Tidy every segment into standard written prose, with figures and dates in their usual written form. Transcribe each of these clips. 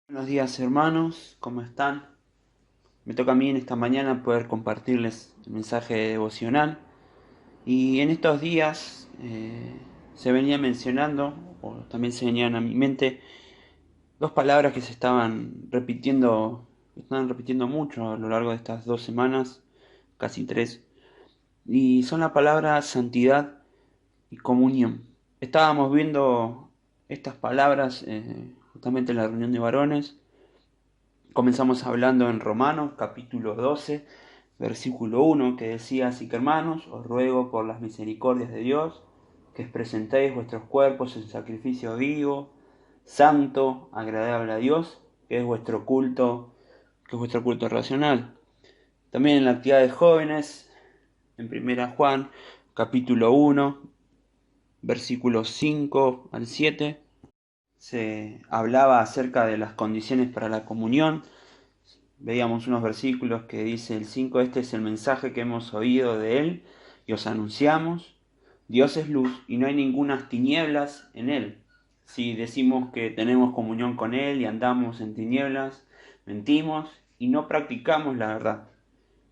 Buenos días hermanos, ¿cómo están? Me toca a mí en esta mañana poder compartirles el mensaje devocional y en estos días se venía mencionando, o también se venían a mi mente, dos palabras que se estaban repitiendo mucho a lo largo de estas 2 semanas, casi tres, y son la palabra santidad y comunión. Estábamos viendo estas palabras justamente en la reunión de varones. Comenzamos hablando en Romanos capítulo 12, versículo 1, que decía: así que hermanos, os ruego por las misericordias de Dios, que os presentéis vuestros cuerpos en sacrificio vivo, santo, agradable a Dios, que es vuestro culto racional. También en la actividad de jóvenes, en Primera Juan capítulo 1, versículos 5 al 7, se hablaba acerca de las condiciones para la comunión. Veíamos unos versículos que dice el 5: este es el mensaje que hemos oído de él y os anunciamos. Dios es luz y no hay ningunas tinieblas en él. Si decimos que tenemos comunión con él y andamos en tinieblas, mentimos y no practicamos la verdad.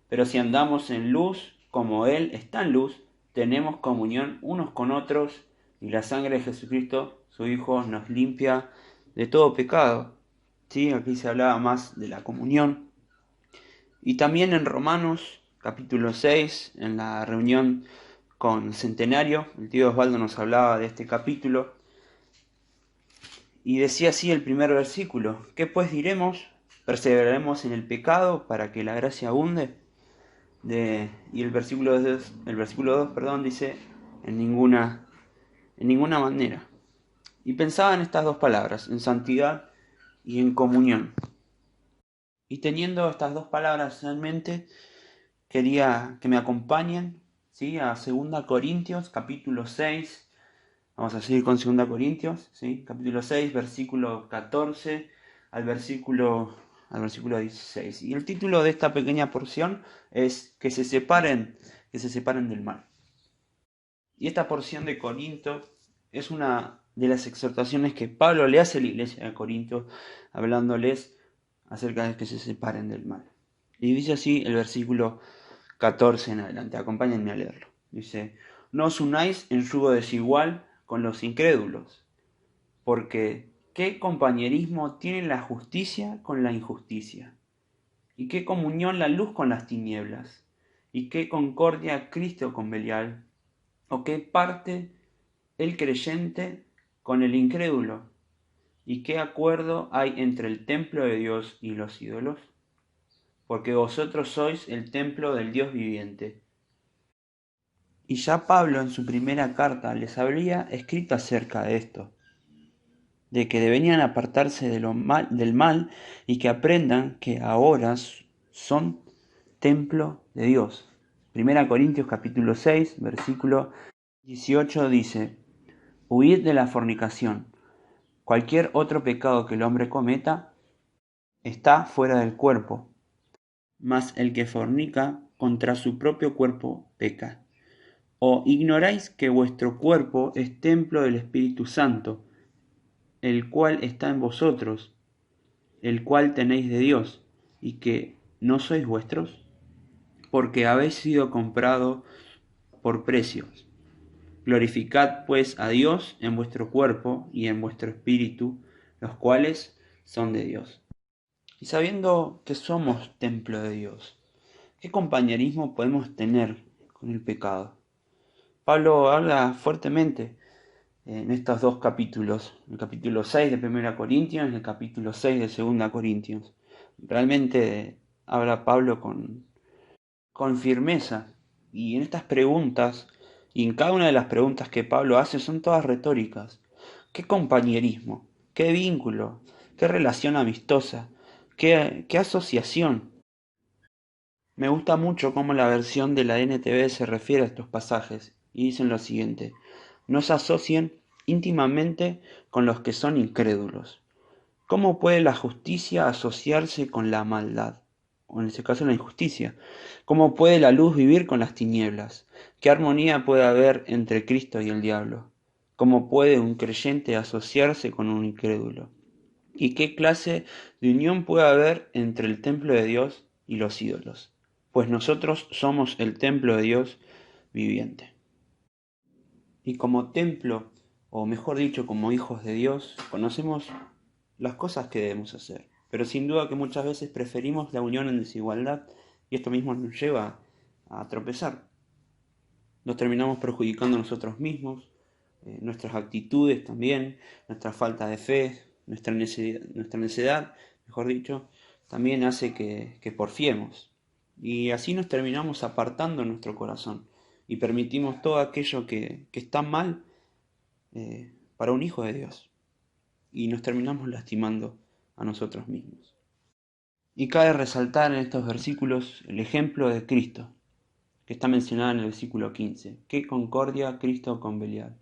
Pero si andamos en luz, como él está en luz, tenemos comunión unos con otros y la sangre de Jesucristo, su Hijo, nos limpia de todo pecado. ¿Sí? Aquí se hablaba más de la comunión. Y también en Romanos capítulo 6, en la reunión con Centenario, el tío Osvaldo nos hablaba de este capítulo y decía así el primer versículo: ¿qué pues diremos? ¿Perseveraremos en el pecado para que la gracia abunde? Y el versículo 2, perdón, dice: en ninguna manera. Y pensaba en estas dos palabras, en santidad y en comunión. Y teniendo estas dos palabras en mente, quería que me acompañen, ¿sí?, a 2 Corintios, capítulo 6. Vamos a seguir con 2 Corintios, ¿sí? Capítulo 6, versículo 14 al versículo 16. Y el título de esta pequeña porción es que se separen del mal. Y esta porción de Corinto es una de las exhortaciones que Pablo le hace a la iglesia de Corinto, hablándoles acerca de que se separen del mal. Y dice así el versículo 14 en adelante. Acompáñenme a leerlo. Dice: no os unáis en yugo desigual con los incrédulos, porque ¿qué compañerismo tiene la justicia con la injusticia? ¿Y qué comunión la luz con las tinieblas? ¿Y qué concordia Cristo con Belial? ¿O qué parte el creyente con el incrédulo? ¿Y qué acuerdo hay entre el templo de Dios y los ídolos? Porque vosotros sois el templo del Dios viviente. Y ya Pablo en su primera carta les habría escrito acerca de esto, de que deberían apartarse del mal y que aprendan que ahora son templo de Dios. 1 capítulo 6, versículo 18 dice: huid de la fornicación. Cualquier otro pecado que el hombre cometa está fuera del cuerpo, mas el que fornica contra su propio cuerpo peca. ¿O ignoráis que vuestro cuerpo es templo del Espíritu Santo, el cual está en vosotros, el cual tenéis de Dios, y que no sois vuestros? Porque habéis sido comprado por precios. Glorificad pues a Dios en vuestro cuerpo y en vuestro espíritu, los cuales son de Dios. Y sabiendo que somos templo de Dios, ¿qué compañerismo podemos tener con el pecado? Pablo habla fuertemente en estos dos capítulos, el capítulo 6 de 1 Corintios y el capítulo 6 de 2 Corintios. Realmente habla Pablo con firmeza, y en estas preguntas, y en cada una de las preguntas que Pablo hace, son todas retóricas. ¿Qué compañerismo? ¿Qué vínculo? ¿Qué relación amistosa? ¿Qué asociación? Me gusta mucho cómo la versión de la NTV se refiere a estos pasajes y dicen lo siguiente: no se asocien íntimamente con los que son incrédulos. ¿Cómo puede la justicia asociarse con la maldad? O en este caso la injusticia. ¿Cómo puede la luz vivir con las tinieblas? ¿Qué armonía puede haber entre Cristo y el diablo? ¿Cómo puede un creyente asociarse con un incrédulo? ¿Y qué clase de unión puede haber entre el templo de Dios y los ídolos? Pues nosotros somos el templo de Dios viviente. Y como templo, o mejor dicho, como hijos de Dios, conocemos las cosas que debemos hacer. Pero sin duda que muchas veces preferimos la unión en desigualdad y esto mismo nos lleva a tropezar. Nos terminamos perjudicando a nosotros mismos, nuestras actitudes también, nuestra falta de fe, nuestra necedad, mejor dicho, también hace que porfiemos. Y así nos terminamos apartando nuestro corazón y permitimos todo aquello que está mal para un hijo de Dios. Y nos terminamos lastimando a nosotros mismos. Y cabe resaltar en estos versículos el ejemplo de Cristo, que está mencionado en el versículo 15. ¿Qué concordia Cristo con Belial?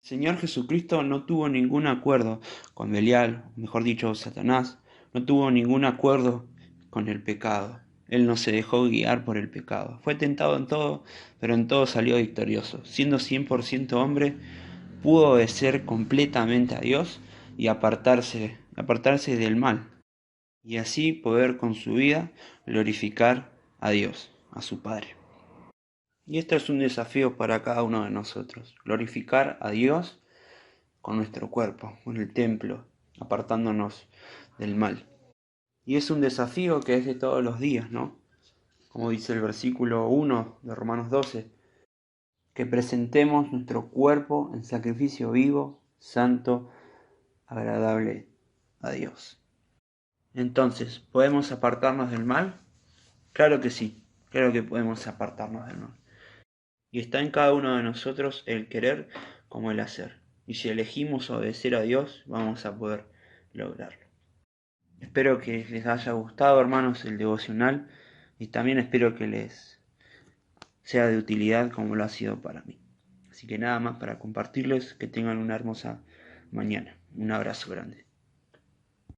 El Señor Jesucristo no tuvo ningún acuerdo con Belial, mejor dicho, Satanás, no tuvo ningún acuerdo con el pecado. Él no se dejó guiar por el pecado. Fue tentado en todo, pero en todo salió victorioso. Siendo 100% hombre, pudo obedecer completamente a Dios y apartarse del mal. Y así poder con su vida glorificar a Dios, a su Padre. Y esto es un desafío para cada uno de nosotros, glorificar a Dios con nuestro cuerpo, con el templo, apartándonos del mal. Y es un desafío que es de todos los días, ¿no? Como dice el versículo 1 de Romanos 12, que presentemos nuestro cuerpo en sacrificio vivo, santo, agradable a Dios. Entonces, ¿podemos apartarnos del mal? Claro que sí, claro que podemos apartarnos del mal. Y está en cada uno de nosotros el querer como el hacer. Y si elegimos obedecer a Dios, vamos a poder lograrlo. Espero que les haya gustado, hermanos, el devocional y también espero que les sea de utilidad como lo ha sido para mí. Así que nada más para compartirles, que tengan una hermosa mañana. Un abrazo grande.